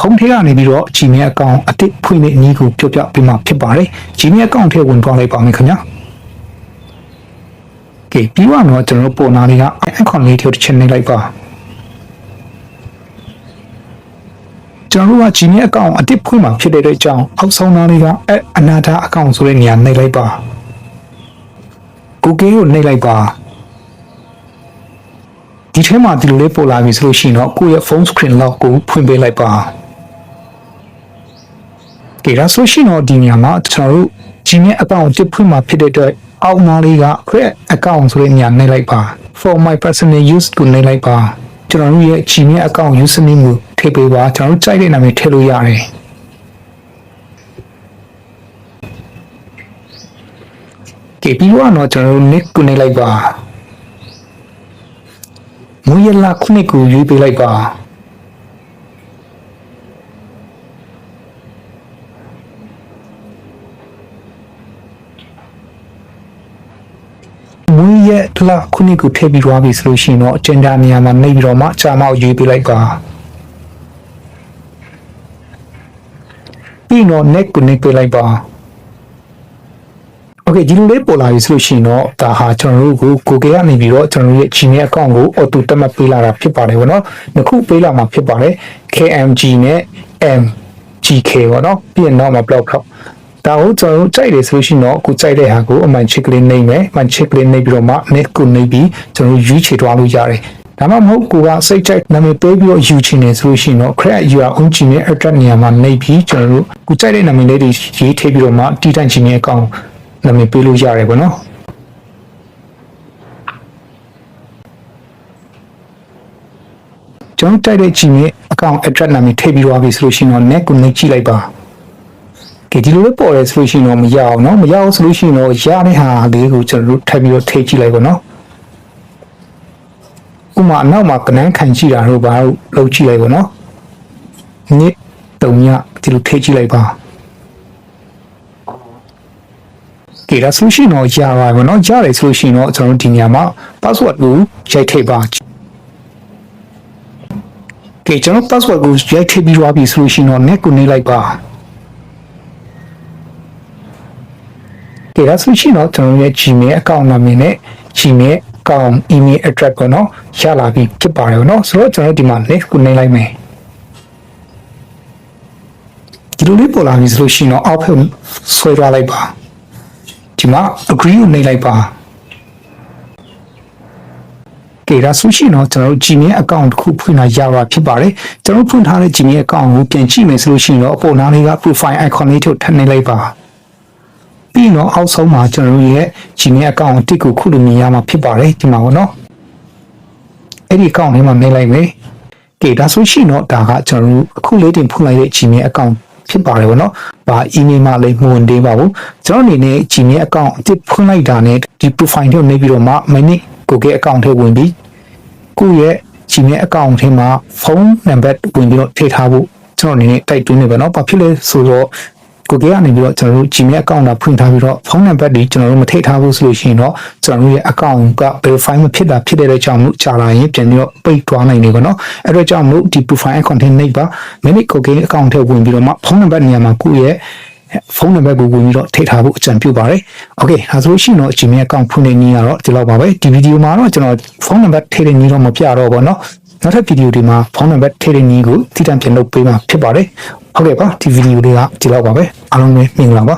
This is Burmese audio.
ဖုန်းထဲကနေပြီးတော့ Gmail account အတစ်ဖွင့်တဲ့အနည်းကိုပြောပြပေးမှာဖြစ်ပါတယ် Gmail account ထဲဝင်သွားလိုက်ပါမယ်ခင်ဗျာကဲပြီးတော့ကျွန်တော်ပေါ်နာလေးက icon လေးတစ်ချက်နှိပ်လိုက်ပါကျွန်တော်တို့က Gmail account အတစ်ဖွင့်မှာဖြစ်တဲ့အကြောင်းအောက်ဆုံးနာလေးကအနာတာ account ဆိုတဲ့နေရာနှိပ်လိုက်ပါ Google ကိုနှိပ်လိုက်ပါဒီထဲမှာဒီလိုလေးပေါ်လာပြီဆိုလို့ရှိရင်တော့ကိုယ့်ရဲ့ phone screen lock ကိုဖွင့်ပေးလိုက်ပါကဲဒါဆိုရှင်တော့ဒီနေရာမှာကျွန်တော်တို့ Gmail account တစ်ဖွင့်မှာဖြစ်တဲ့အတွက်အောက်နားလေးက create account ဆိုတဲ့နေရာနှိပ်လိုက်ပါ for my personal use ကိုနှိပ်လိုက်ပါကျွန်တော်တို့ရဲ့ Gmail account username ကိုထည့်ပေးပါကျွန်တော်တို့ကြိုက်တဲ့နာမည်ထည့်လို့ရတယ်ကဲပြီးတော့ကျွန်တော်တို့ nick ကိုနှိပ်လိုက်ပါမွေးရလခုနှစ်ကိုရွေးပေးလိုက်ပါမွေးရလခုနှစ်ကိုထည့်ပြီးသွားပြီဆိုလို့ရှိရင်တော့ agenda နေရာမှာနှိပ်ပြီးတော့မှကြာမောက်ရွေးပေးလိုက်ပါပြီးတော့ next ကိုနှိပ်ပေးလိုက်ပါOkay ဒီလိုလေးပေါ်လာပြီဆိုလို့ရှိရင်တော့ဒါဟာကျွန်တော်တို့ကို Google ကနေပြီးတော့ကျွန်တော်ရဲ့ Gmail account ကို auto တက်မှတ်ပေးလာတာဖြစ်ပါတယ်ဗောနော်နှစ်ခုပေးလာမှာဖြစ်ပါတယ် KMG နဲ့ MGK ဗောနော်ပြီးရင်တော့မှာ block ထောက်ဒါကိုကျွန်တော်တို့ကြိုက်တယ်ဆိုလို့ရှိရင်တော့ကိုကြိုက်တဲ့ဟာကိုအမှန်ချစ်ကလေးနှိပ်မယ်အမှန်ချစ်ကလေးနှိပ်ပြီးတော့မှ next ကိုနှိပ်ပြီးကျွန်တော်ရွေးချယ်သွားလို့ရတယ်ဒါမှမဟုတ်ကိုကစိတ်ကြိုက်နာမည်ပေးပြီးတော့ယူချင်နေဆိုလို့ရှိရင်တော့ create your own Gmail address နေရာမှာနှိပ်ပြီးကျွန်တော်တို့ကိုကြိုက်တဲ့နာမည်လေးတွေရေးထည့်ပြီးတော့မှတည်တံ့ Gmail accountနာမည်ပေးလို့ရတယ်ဗောနော်ကျွန်တော်တိုက်တဲ့ Gmail account address နာမည်ထည့်ပြီးသွားပြီဆိုလို့ရှိရင်တော့ next ကိုနှိပ်ကြည့်လိုက်ပါကဲဒီလိုပဲပေါ်ရဲဆိုလို့ရှိရင်တော့မရအောင်เนาะမရအောင်ဆိုလို့ရှိရင်တော့ရတဲ့ဟာလေးကိုကျွန်တော်တို့ထပ်ပြီးတော့ထည့်ကြည့်လိုက်ပါเนาะဥမာအနောက်မှာကနန်းခံကြည့်တာတို့ဘာလို့လုပ်ကြည့်လိုက်ပါเนาะနေ့တုံညဒီလိုထည့်ကြည့်လိုက်ပါကဲဒါဆိုရှင်တော့ရပါဘောเนาะရတယ်ဆိုလို့ရှိရင်တော့ကျွန်တော်တို့ဒီနေရာမှာ password ကိုရိုက်ထည့်ပါကဲကျွန်တော် password ကိုရိုက်ထည့်ပြီးသွားပြီဆိုလို့ရှိရင်တော့ next ကိုနှိပ်လိုက်ပါကဲဒါဆိုရှင်တော့ကျွန်တော်ရဲ့ Gmail account နာမည်နဲ့ Gmail account email address ကိုเนาะရလာပြီဖြစ်ပါတယ်เนาะဆိုတော့ကျွန်တော်ဒီမှာ next ကိုနှိပ်လိုက်မယ်ဒီလိုလေးပေါ်လာပြီဆိုလို့ရှိရင်တော့အောက်ဖက်ဆွဲထားလိုက်ပါဒီမှာ agree ကိုနှိပ်လိုက်ပါကဲဒါဆိုရှင်တော့ကျွန်တော်တို့ Gmail account တစ်ခုဖွင့်လာရပါဖြစ်ပါတယ်ကျွန်တော်ဖွင့်ထားတဲ့ Gmail account ကိုပြန်ကြည့်မယ်ဆိုလို့ရှိရင်တော့အပေါ်နားလေးက profile icon လေးထုတ်ထပ်နှိပ်လိုက်ပါပြီးတော့အောက်ဆုံးမှာကျွန်တော်တို့ရဲ့ Gmail account တစ်ကိုခုလိုမြင်ရမှာဖြစ်ပါတယ်ဒီမှာပေါ့နော်အဲ့ဒီ account လေးမှာနှိပ်လိုက်မယ်ကဲဒါဆိုရှင်တော့ဒါကကျွန်တော်တို့အခုလေးတင်ဖွင့်လိုက်တဲ့ Gmail accountဖြစ်ပါတယ်ဗောနော်။ဘာ email မှလည်းမဝင်သေးပါဘူး။ကျွန်တော်အနေနဲ့ Gmail account အသစ်ဖွင့်လိုက်တာနဲ့ဒီ profile ထဲကိုနှိပ်ပြီးတော့မှ minute Google account ထဲဝင်ပြီးကိုယ့်ရဲ့ Gmail account ထဲမှာဖုန်းနံပါတ်ဝင်ပြီးတော့ထည့်ထားဖို့ကျွန်တော်အနေနဲ့တိုက်တွန်းနေပါတော့။ဘာဖြစ်လဲဆိုတော့ Google ကနေပြီးတော့ကျွန်တော်တို့ Gmail account တာဖွင့်ထားပြီးတော့ဖုန်းနံပါတ်တွေကျွန်တော်တို့မထည့်ထားဘူးဆိုလို့ရှိရင်တော့ကျွန်တော်တို့ရဲ့ account က verify မဖြစ်တာဖြစ်တဲ့ကြောင့်မို့ကြာလာရင်ပြန်ပြီးတော့ပိတ်သွားနိုင်တယ်ပေါ့နော်အဲ့ဒါကြောင့်မို့ဒီ profile icon ထဲနှိပ်ပါ minute Google account ထဲဝင်ပြီးတော့မှဖုန်းနံပါတ်နေရာမှာကိုယ့်ရဲ့ဖုန်းနံပါတ်ကိုဝင်ပြီးတော့ထည့်ထားဖို့အကြံပြုပါတယ်။ Okay ဒါဆိုရှင်တော့ Gmail account ဖွင့်နေနည်းကတော့ဒီလောက်ပါပဲဒီဗီဒီယိုမှာတော့ကျွန်တော်ဖုန်းနံပါတ်ထည့်တဲ့နည်းတော့မပြတော့ဘူးเนาะနောက်ထပ်ဗီဒီယိုဒီမှာဖုန်းနံပါတ်ထည့်တဲ့နည်းကိုတည်တံ့ပြန်လုပ်ပေးမှာဖြစ်ပါတယ်။ဟုတ်ကဲ့ပါဒီဗီဒီယိုလေးကဒီလောက်ပါပဲအားလုံးပဲမင်္ဂလာပါ